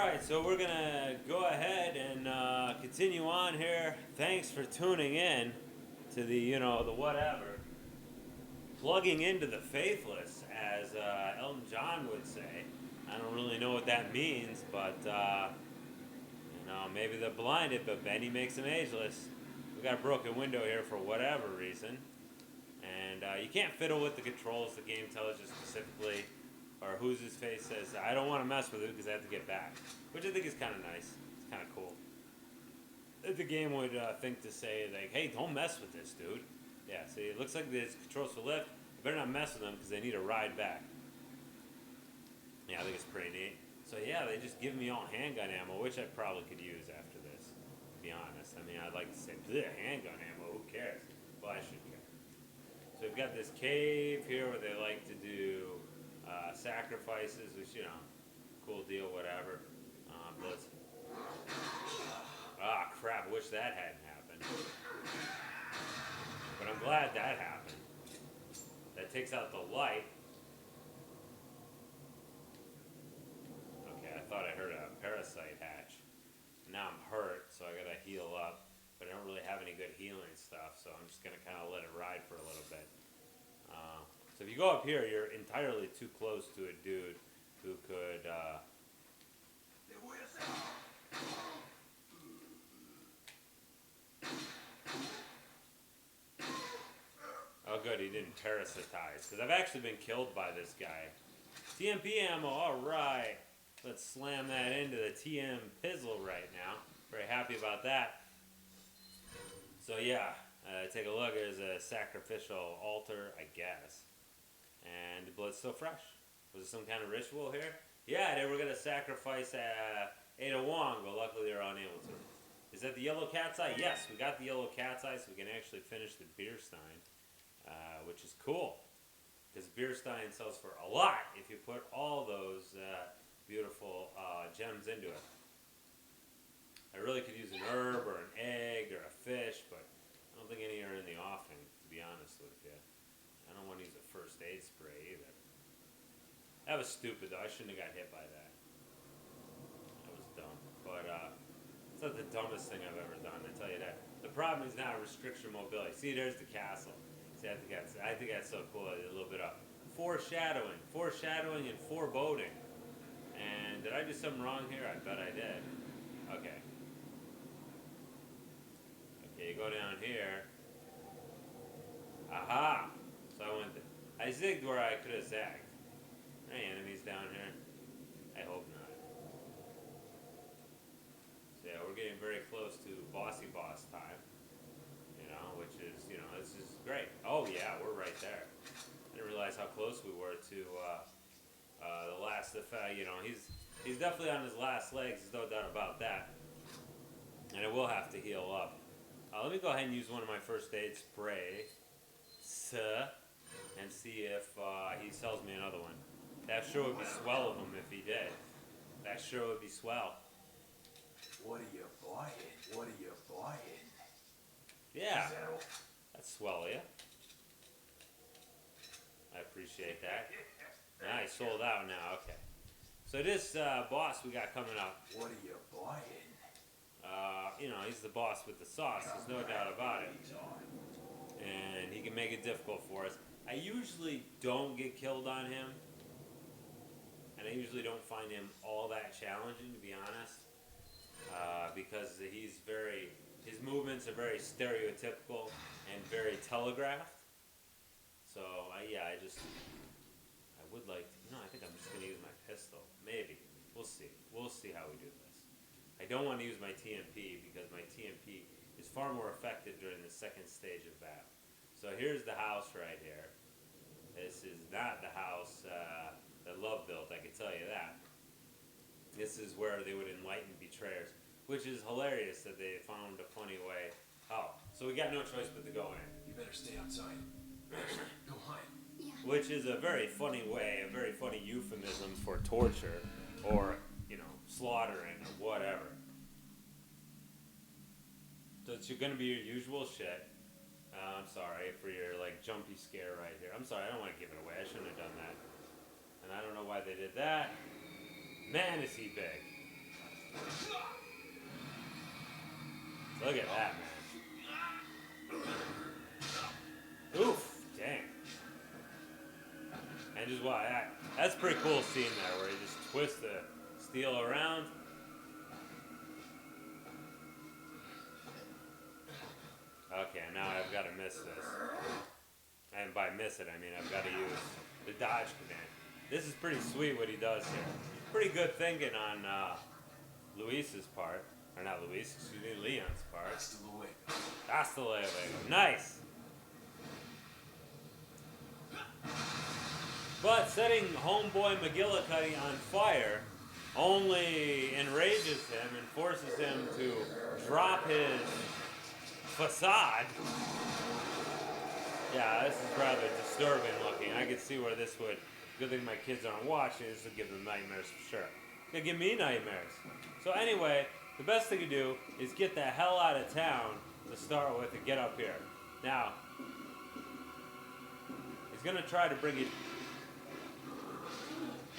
Alright, so we're gonna go ahead and continue on here. Thanks for tuning in to the whatever. Plugging into the faithless, as Elton John would say. I don't really know what that means, but maybe they're blinded, but Benny makes them ageless. We got a broken window here for whatever reason. And you can't fiddle with the controls. The game tells you specifically, or who's his face says, I don't want to mess with it because I have to get back. Which I think is kind of nice. It's kind of cool. The game would think to say, like, hey, don't mess with this, dude. Yeah, see, it looks like there's controls for lift. You better not mess with them because they need a ride back. Yeah, I think it's pretty neat. So yeah, they just give me all handgun ammo, which I probably could use after this, to be honest. I mean, I'd like to say, handgun ammo, who cares? Well, I should care. So we've got this cave here where they like to do sacrifices, which, cool deal, whatever. Let's... Ah, crap, I wish that hadn't happened. But I'm glad that happened. That takes out the light. Okay, I thought I heard a parasite hatch. Now I'm hurt, so I gotta heal up. But I don't really have any good healing stuff, so I'm just gonna kind of let it ride for a little bit. So if you go up here, you're entirely too close to a dude who could... Oh good, he didn't parasitize, because I've actually been killed by this guy. TMP ammo, alright. Let's slam that into the TM pizzle right now. Very happy about that. So yeah, take a look, there's a sacrificial altar, I guess. And the blood's still fresh. Was it some kind of ritual here? Yeah, they were going to sacrifice Ada Wong, but luckily they were unable to. Is that the yellow cat's eye? Yes, we got the yellow cat's eye, so we can actually finish the beer stein, which is cool. Because beer stein sells for a lot if you put all those beautiful gems into it. I really could use an herb or an egg or a fish, but I don't think any are in the offing, to be honest with you. I don't want to use a first aid spray either. That was stupid though. I shouldn't have got hit by that. That was dumb. But it's not the dumbest thing I've ever done, I tell you that. The problem is now restriction mobility. See, there's the castle. See, I think that's so cool. A little bit of foreshadowing and foreboding. And did I do something wrong here? I bet I did. Okay. Okay, you go down here. Aha! So I zigged where I could have zagged. Any enemies down here? I hope not. So yeah, we're getting very close to bossy boss time. Which is, this is great. Oh yeah, we're right there. I didn't realize how close we were to the last effect. He's definitely on his last legs. There's no doubt about that. And I will have to heal up. Let me go ahead and use one of my first aid sprays. And see if he sells me another one. That sure would be swell of him if he did. That sure would be swell. What are you buying? What are you buying? Yeah, that's swell of you. I appreciate that. Nah, he sold out now, okay. So this boss we got coming up. What are you buying? He's the boss with the sauce, there's no doubt about it. And he can make it difficult for us. I usually don't get killed on him. And I usually don't find him all that challenging, to be honest. Because his movements are very stereotypical and very telegraphed. So, I would like to, I think I'm just going to use my pistol. Maybe. We'll see. We'll see how we do this. I don't want to use my TMP because my TMP is far more effective during the second stage of battle. So here's the house right here. This is not the house that Love built, I can tell you that. This is where they would enlighten betrayers, which is hilarious that they found a funny way. Oh, so we got no choice but to go in. You better stay outside. Go hide. Yeah. Which is a very funny way, a very funny euphemism for torture or, slaughtering or whatever. So it's going to be your usual shit. I'm sorry for your jumpy scare right here. I'm sorry, I don't want to give it away. I shouldn't have done that. And I don't know why they did that. Man, is he big. Look at that, man. Oof, dang. And just why that's a pretty cool scene there where he just twists the steel around. Okay, now I've got to miss this. And by miss it, I mean I've got to use the dodge command. This is pretty sweet what he does here. Pretty good thinking on Luis's part. Or not Luis, excuse me, Leon's part. Hasta luego. Nice! But setting homeboy McGillicuddy on fire only enrages him and forces him to drop his facade. Yeah, this is rather disturbing looking. I can see where this would. Good thing my kids aren't watching. This would give them nightmares for sure. It's gonna give me nightmares. So anyway, the best thing to do is get the hell out of town to start with and get up here. Now, he's gonna try to bring it.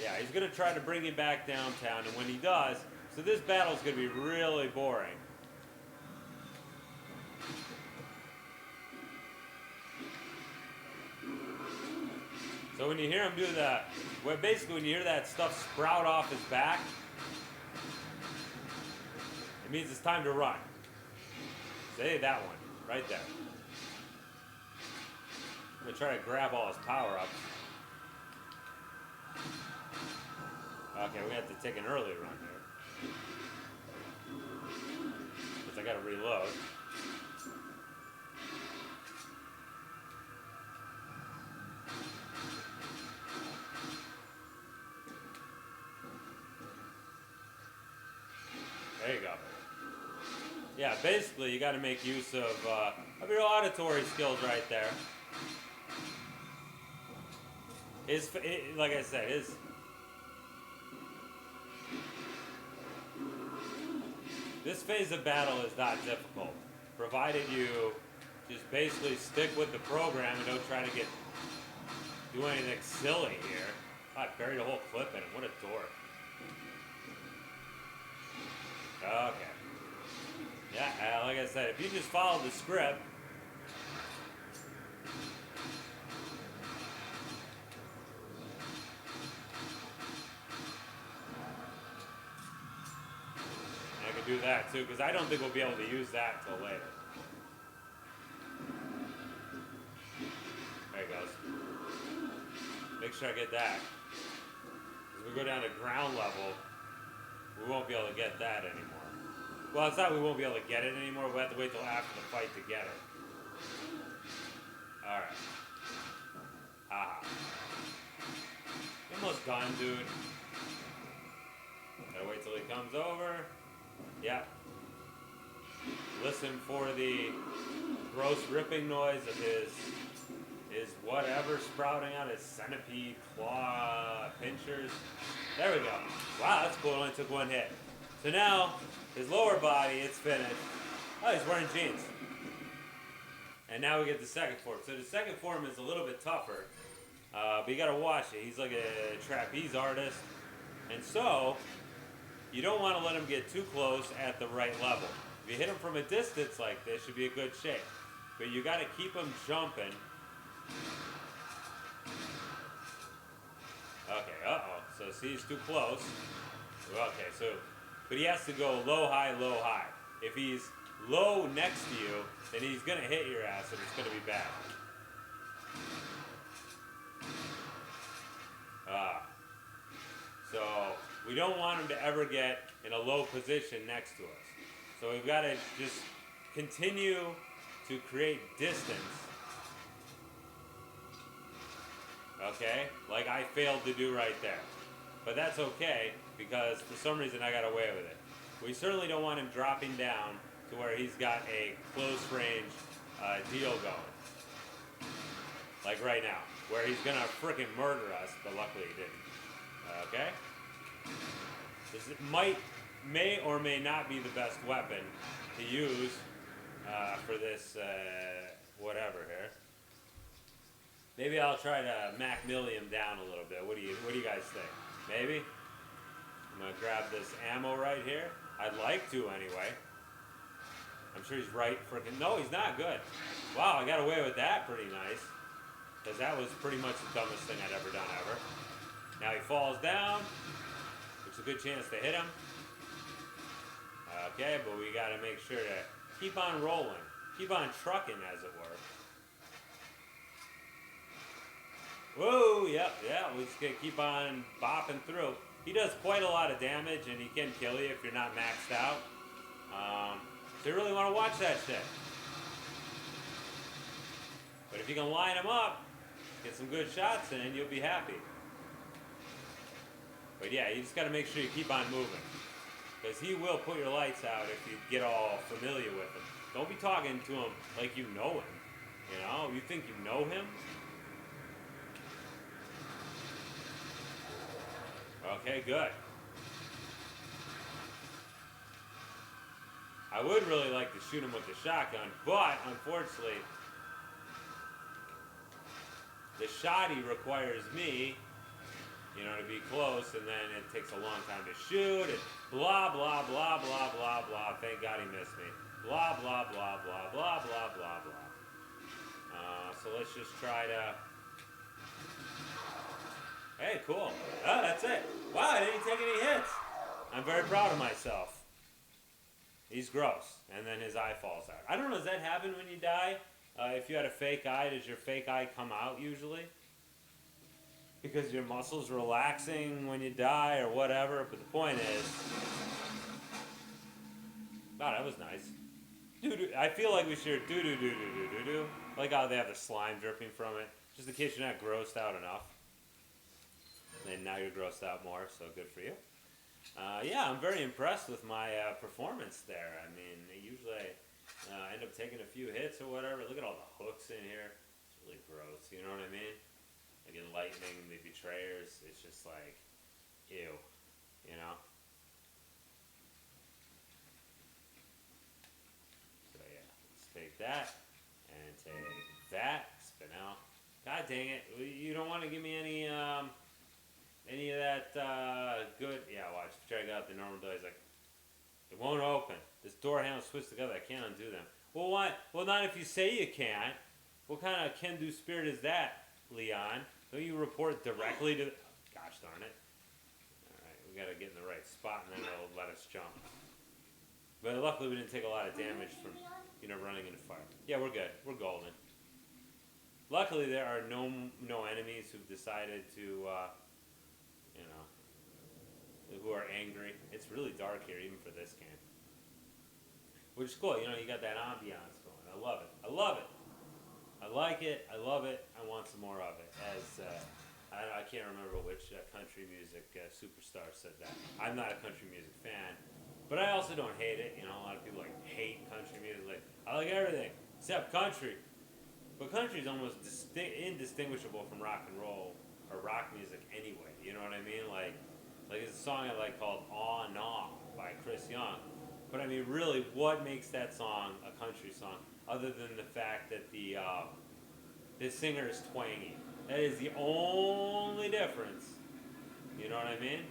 Yeah, he's gonna try to bring it back downtown, and when he does, so this battle's gonna be really boring. So when you hear him do that, well, basically when you hear that stuff sprout off his back, it means it's time to run. Say that one, right there. I'm gonna try to grab all his power-ups. Okay, we have to take an early run here. Because I gotta reload. There you go. Yeah, basically you got to make use of your auditory skills right there. Like I said, this phase of battle is not difficult, provided you just basically stick with the program and don't try to do anything silly here. I buried a whole clip in him. What a dork. Okay. Yeah, like I said, if you just follow the script, and I can do that too, because I don't think we'll be able to use that until later. There it goes. Make sure I get that. As we go down to ground level, we won't be able to get that anymore. Well, it's not we won't be able to get it anymore. We'll have to wait till after the fight to get it. Alright. Haha. Almost done, dude. Gotta wait till he comes over. Yep. Listen for the gross ripping noise of his whatever sprouting out, his centipede, claw, pinchers. There we go. Wow, that's cool. It only took one hit. So now, his lower body, it's finished. Oh, he's wearing jeans. And now we get the second form. So the second form is a little bit tougher. But you gotta watch it. He's like a trapeze artist. And so, you don't want to let him get too close at the right level. If you hit him from a distance like this, should be a good shape. But you gotta keep him jumping. Okay, uh-oh. So see, he's too close. Okay, so, but he has to go low, high, low, high. If he's low next to you, then he's gonna hit your ass and it's gonna be bad. So, we don't want him to ever get in a low position next to us. So we've got to just continue to create distance. Okay? Like I failed to do right there. But that's okay, because for some reason I got away with it. We certainly don't want him dropping down to where he's got a close range deal going. Like right now, where he's gonna frickin' murder us, but luckily he didn't. Okay? This may or may not be the best weapon to use for this whatever here. Maybe I'll try to Mac Milliam down a little bit. What do you guys think? Maybe? gonna grab this ammo right here. I'd like to anyway. I'm sure he's right freaking. No, he's not. Good. Wow, I got away with that pretty nice. Because that was pretty much the dumbest thing I'd ever done ever. Now he falls down. It's a good chance to hit him. Okay, but we gotta make sure to keep on rolling. Keep on trucking, as it were. Whoa, yep, yeah, we just gotta keep on bopping through. He does quite a lot of damage, and he can kill you if you're not maxed out. So you really want to watch that shit. But if you can line him up, get some good shots in, you'll be happy. But yeah, you just got to make sure you keep on moving. Because he will put your lights out if you get all familiar with him. Don't be talking to him like you know him. You know, you think you know him? Okay, good. I would really like to shoot him with the shotgun, but unfortunately, the shotty requires me, you know, to be close, and then it takes a long time to shoot, and blah, blah, blah, blah, blah, blah. Thank God he missed me. Blah, blah, blah, blah, blah, blah, blah, blah. So let's just try to... Hey, cool. Oh, that's it. Wow, I didn't take any hits. I'm very proud of myself. He's gross. And then his eye falls out. I don't know, does that happen when you die? If you had a fake eye, does your fake eye come out usually? Because your muscles relaxing when you die or whatever. But the point is... Wow, that was nice. Doo-doo. I feel like we should do-do-do-do-do-do-do. Like how they have the slime dripping from it. Just in case you're not grossed out enough. And now you're grossed out more, so good for you. Yeah, I'm very impressed with my performance there. I mean, usually I end up taking a few hits or whatever. Look at all the hooks in here. It's really gross, you know what I mean? Like in Lightning, the Betrayers, it's just like, ew, you know? So yeah, let's take that, and take that, spin out. God dang it, you don't want to give me any of that good... Yeah, watch, check out the normal door. He's like, it won't open. This door handle's twisted together, I can't undo them. Well, why? Well, not if you say you can't. What kind of can-do spirit is that, Leon? Don't you report directly to... Gosh darn it. Alright, we gotta get in the right spot, and then it'll let us jump. But luckily we didn't take a lot of damage from, you know, running into fire. Yeah, we're good. We're golden. Luckily there are no enemies who've decided to, you know, who are angry. It's really dark here, even for this game. Which is cool, you know, you got that ambiance going. I love it. I love it. I like it. I love it. I want some more of it. As I can't remember which country music superstar said that. I'm not a country music fan, but I also don't hate it. You know, a lot of people like hate country music. Like, I like everything except country. But country is almost indistinguishable from rock and roll or rock music anyway. You know what I mean? Like it's a song I like called "Aw Naw" by Chris Young. But I mean, really, what makes that song a country song, other than the fact that the singer is twangy? That is the only difference. You know what I mean?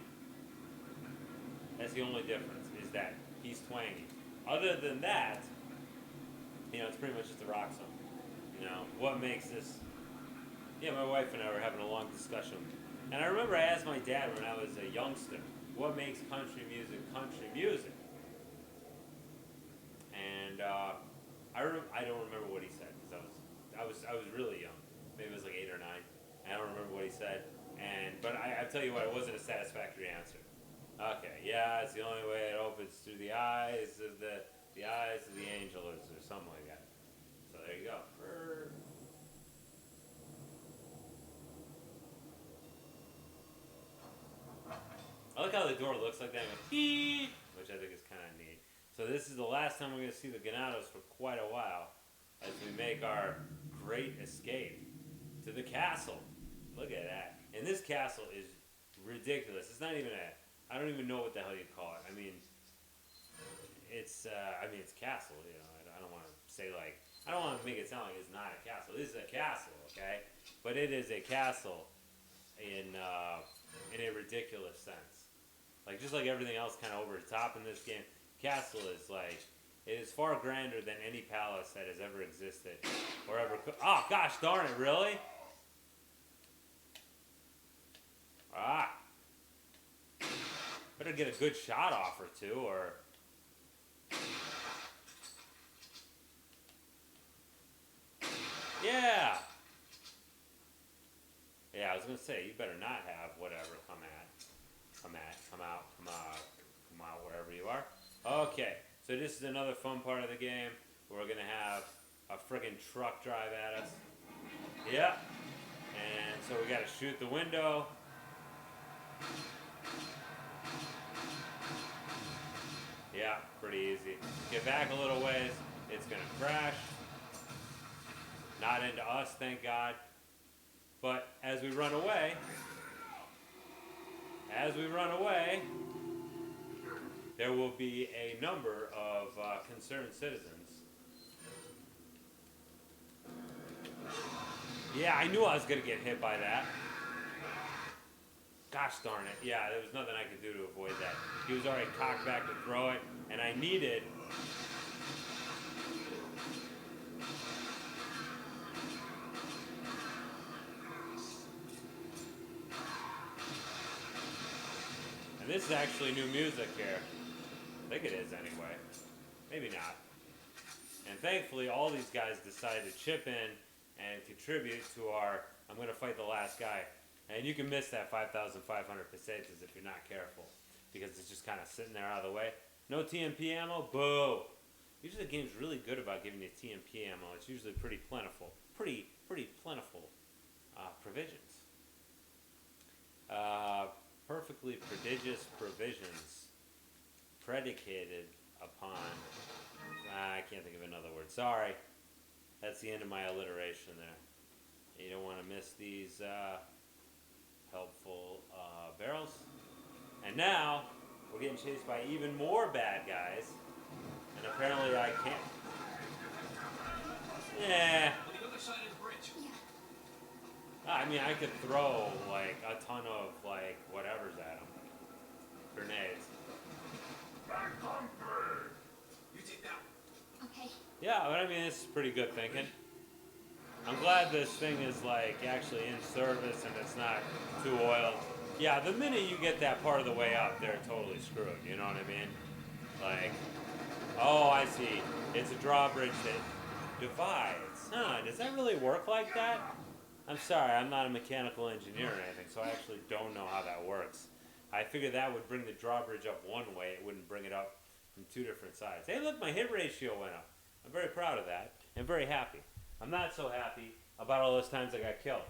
That's the only difference, is that he's twangy. Other than that, you know, it's pretty much just a rock song. You know, what makes this... Yeah, my wife and I were having a long discussion. And I remember I asked my dad when I was a youngster, what makes country music? And I don't remember what he said, because I was really young. Maybe it was like 8 or 9. I don't remember what he said. But I tell you what, it wasn't a satisfactory answer. Okay, yeah, it's the only way it opens through the eyes of the eyes of the angel, or something like that. So there you go. I like how the door looks like that, which I think is kind of neat. So this is the last time we're going to see the Ganados for quite a while, as we make our great escape to the castle. Look at that. And this castle is ridiculous. It's not even I don't even know what the hell you call it. I mean, it's castle, you know. I don't want to say like, I don't want to make it sound like it's not a castle. This is a castle, okay? But it is a castle in a ridiculous sense. Like, just like everything else kind of over the top in this game, castle is like, it is far grander than any palace that has ever existed or ever could. Oh, gosh darn it, really? Ah. Better get a good shot off or two, or... Yeah! Yeah, I was gonna say, you better not have whatever come out, wherever you are. Okay, so this is another fun part of the game where we're gonna have a friggin' truck drive at us. Yep. And so we gotta shoot the window. Yeah, pretty easy. Get back a little ways, it's gonna crash. Not into us, thank God. But as we run away, there will be a number of concerned citizens. Yeah, I knew I was gonna get hit by that. Gosh darn it. Yeah, there was nothing I could do to avoid that. He was already cocked back to throw it, and I needed... And this is actually new music here. I think it is anyway. Maybe not. And thankfully, all these guys decided to chip in and contribute to our I'm going to fight the last guy. And you can miss that 5,500 pesetas if you're not careful, because it's just kind of sitting there out of the way. No TMP ammo? Boo! Usually the game's really good about giving you TMP ammo. It's usually pretty plentiful. Pretty plentiful provisions. Perfectly prodigious provisions predicated upon... I can't think of another word. Sorry. That's the end of my alliteration there. You don't want to miss these helpful barrels. And now, we're getting chased by even more bad guys. And apparently I can't... Yeah. I mean, I could throw, like, a ton of, like, whatever's at them. Grenades. You take that one. Okay. Yeah, but I mean, this is pretty good thinking. I'm glad this thing is, like, actually in service and it's not too oiled. Yeah, the minute you get that part of the way up, they're totally screwed, you know what I mean? Like, oh, I see. It's a drawbridge that divides. Huh, does that really work like that? I'm sorry, I'm not a mechanical engineer or anything, so I actually don't know how that works. I figured that would bring the drawbridge up one way, it wouldn't bring it up from two different sides. Hey, look, my hit ratio went up. I'm very proud of that, and very happy. I'm not so happy about all those times I got killed,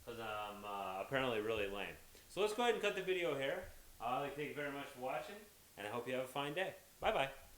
because I'm apparently really lame. So let's go ahead and cut the video here. I'd like to thank you very much for watching, and I hope you have a fine day. Bye-bye.